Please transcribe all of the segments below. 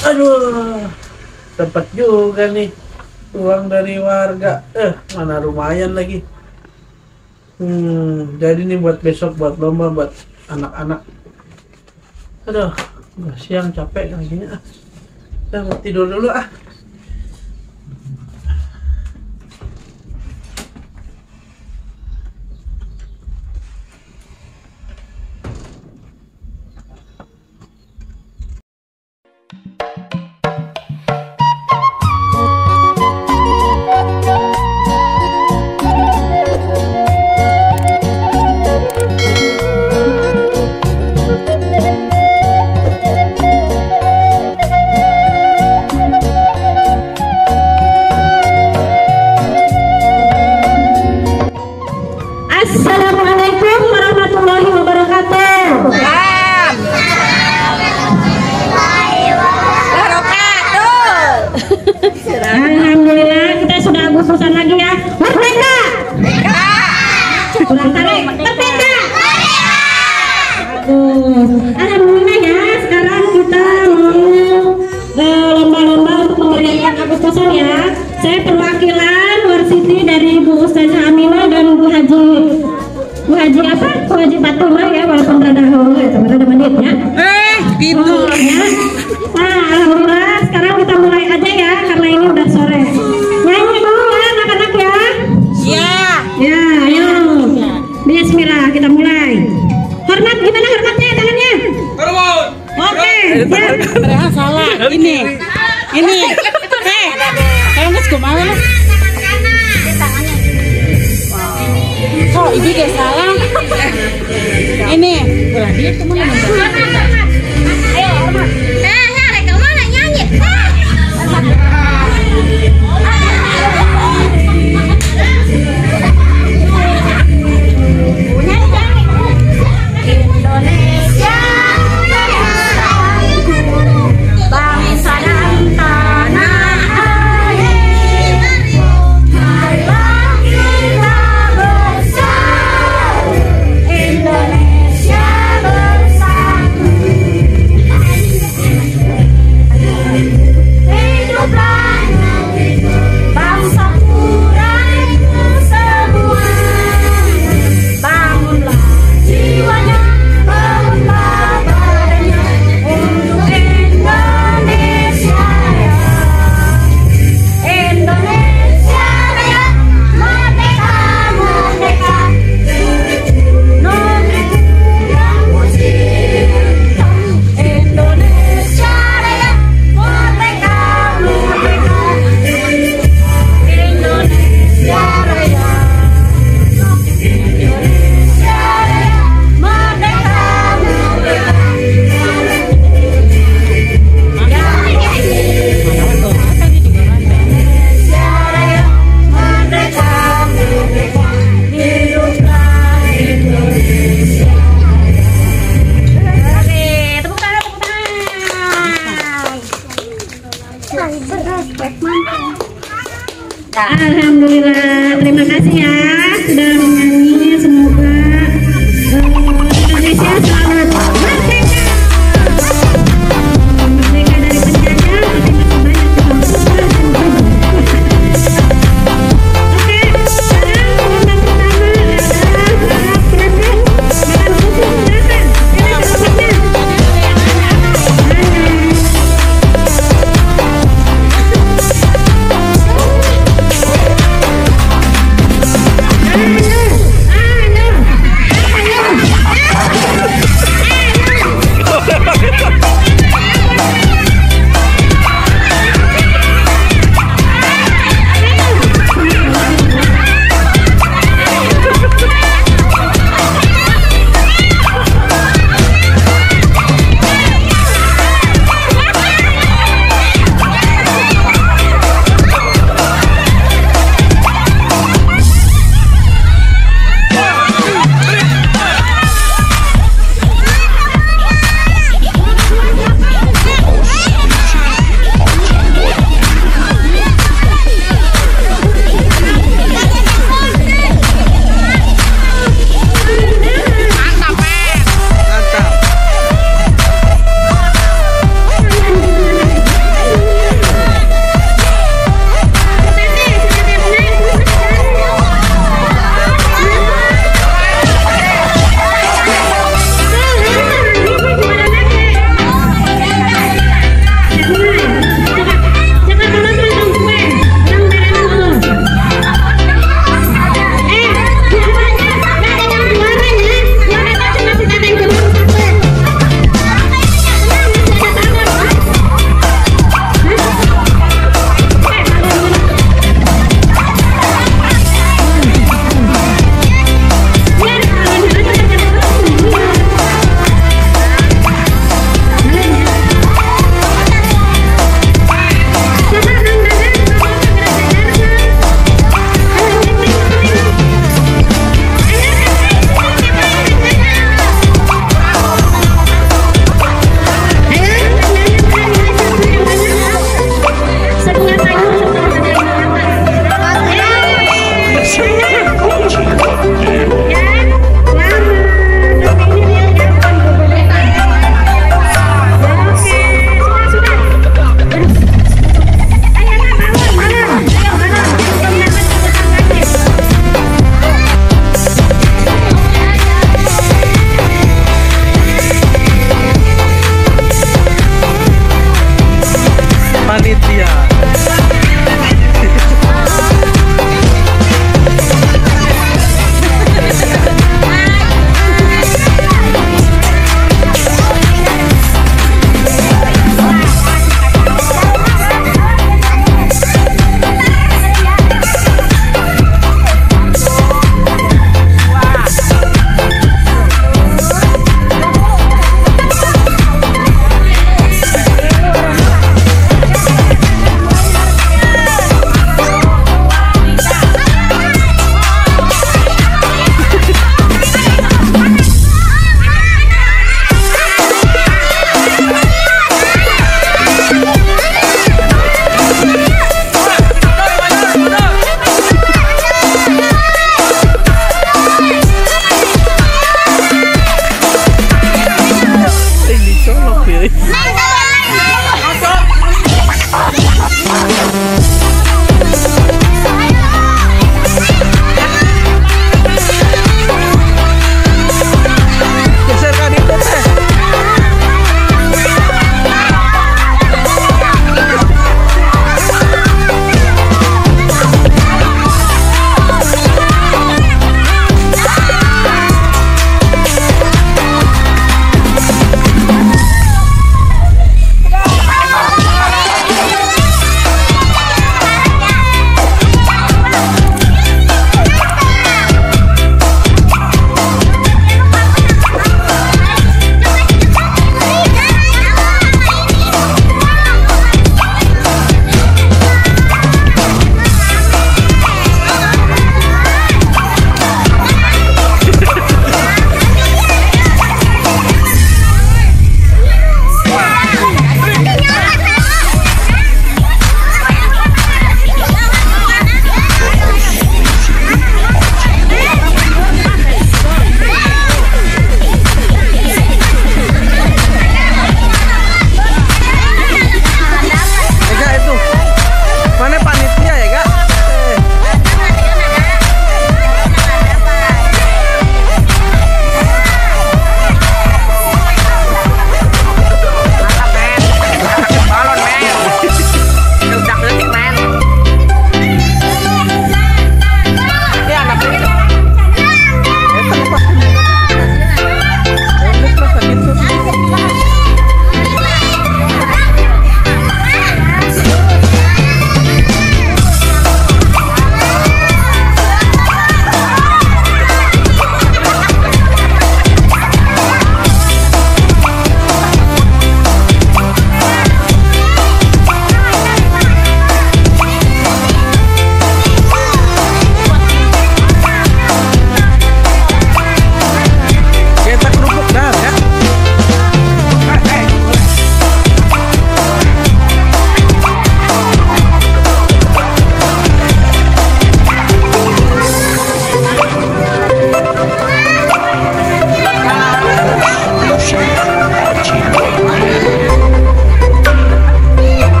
Aduh, dapat juga nih uang dari warga. Mana lumayan lagi. Jadi nih buat besok, buat lomba, buat anak-anak. Aduh, udah siang capek lagi nih. Udah mau tidur dulu ah. Assalamualaikum warahmatullahi wabarakatuh. Alhamdulillah kita sudah Agustusan lagi ya. Merdeka. Ulang kali. Merdeka. Alhamdulillah ya. Sekarang kita mau lomba-lomba untuk memeriahkan Agustusan ya. Saya perwakilan Warsiti dari Bu Ustazah Aminah dan Bu Haji apa? Bu Haji Fatimah ya, walaupun rada menit ya. Gitu. Ya. Nah, alhamdulillah sekarang kita mulai aja ya karena ini udah sore. Nyanyi dulu ya anak-anak ya. Iya. Ya, ayo. Bismillah kita mulai. Hormat, gimana hormatnya tangannya? Oke. Ya. Salah. Ini. Kamu kemana lu? Oh, ibu gak salah. Ini. Dia kemana? Ayo, hormat. Reka mana nyanyi? Indonesia bangsa dan tanah air, marilah kita bersatu, Indonesia bersatu. Hiduplah bangsa puraiku semua, bangunlah jiwanya, bangunlah badannya untuk Indonesia Raya. Indonesia Raya, merdeka, merdeka, negeriku yang kucinta. Indonesia Raya, merdeka, merdeka, Indonesia Raya. Indonesia Raya, merdeka, merdeka. Indonesia Raya, merdeka, merdeka. Hiduplah Indonesia. Oke, tepuk tangan, tepuk tangan. Alhamdulillah, terima kasih ya sudah menyanyi. Semoga Indonesia selalu merdeka. Merdeka dari penjajah, tapi masih banyak kemampuan dan tujuan. Oke, sekarang lomba pertama adalah balap kereta makan susu. Silakan, ini tempatnya. Mana?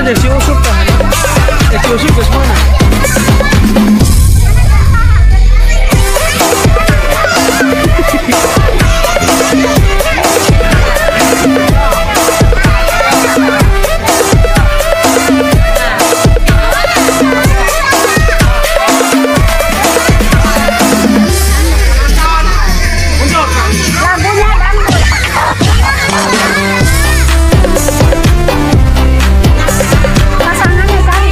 Mana si Usuk kan? Si Usuk ke mana? Pasangannya kan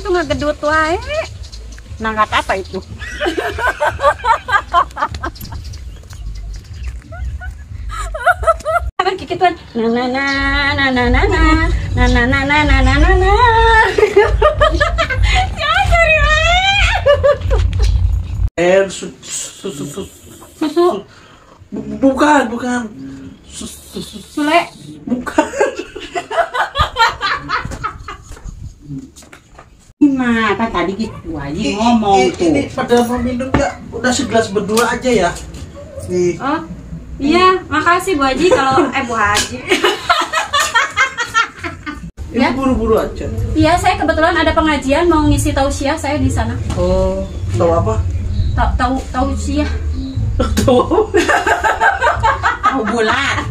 tuh ngegedut wae. Nangkat apa itu? Kan kikituan na na na na na na na na na na na na na na. Ya cari wae. Susu. Bukan. Sule. Bukan. Nah, kan tadi gitu aja ngomong tuh. Ini pada mau minum ya, udah segelas berdua aja ya. Nih. Oh. Iya, makasih Bu Haji kalau Bu Haji. Ini buru-buru aja. Iya, saya kebetulan ada pengajian mau ngisi tausiah saya di sana. Oh, tahu apa? Tausiah. Tahu. Tahu bulat.